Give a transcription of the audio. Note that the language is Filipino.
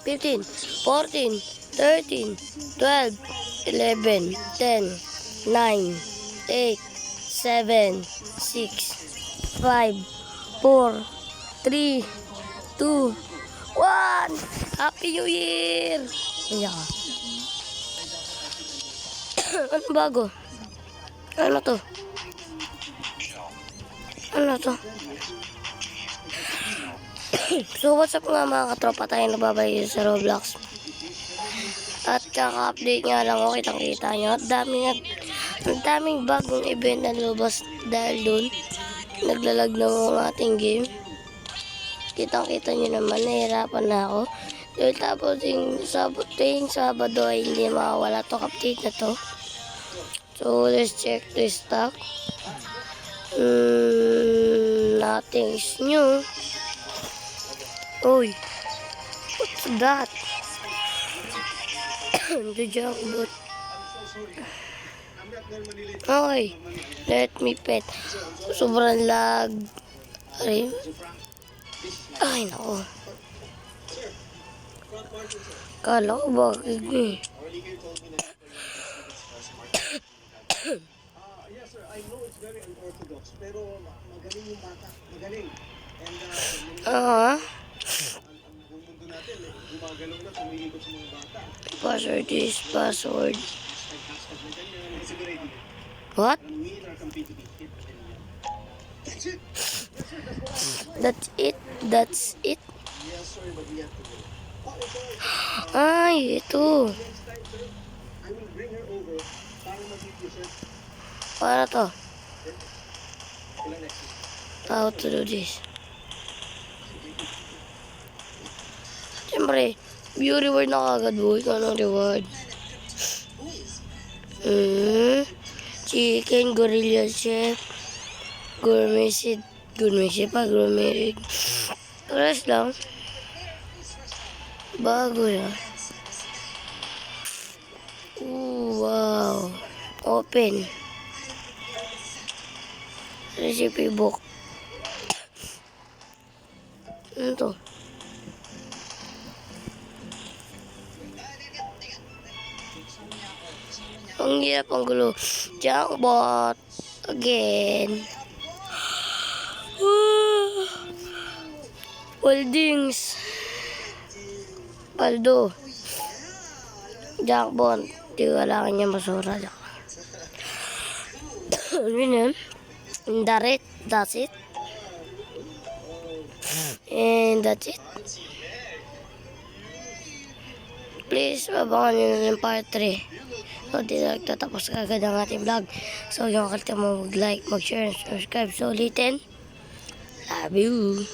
15, 14, 13, 12, 11, 10, 9, 8, 7, 6, 5, 4, 3, 2, 1. Happy New Year! Ayan ka. Ano bago? Ano to? Ano to? So what's up nga mga katropa, tayo nababay sa Roblox. At kaka-update nga lang ako, kitang-kita nyo. Ang daming bagong event na lumabas dahil dun. Naglalag na ang ating game. Kitang-kita nyo naman, nahihirapan na ako. Dahil tapos yung Sabado ay hindi makawala to update na to. So let's check the stock. Nothing's new. Oy, what's that? The jackpot. Okay, let me pet. Sobrang lag. Ay, nako. Kala ko ba? Yes sir, I know it's very unorthodox, pero magaling yung bata, magaling. And ang mundo natin, gumagalaw na, sumigikot sa mga bata. Password is password. What? That's it. That's it. Yes sir, but we have to go. Ay, ito. I will bring her over para mag-video sir. Para to. Ilan next? How to do this. Siyempre, view reward na kagad boy. Anong reward? Chicken, gorilla chef, gourmet gourmet. Rest lang. Bago yan. Wow. Open. Recipe book. Ano to? Ang hirap ang gulo. Jackpot. Again. Holdings. Paldo. Jackpot. Di kailangan niya basura. Ano that's it. And that's it. Please, abangan nyo na yung part 3. So, di na nagtatapos kagad ang ating vlog. So, yung kakalimutan mo mag-like, mag-share, and subscribe. So, ulitin. Love you.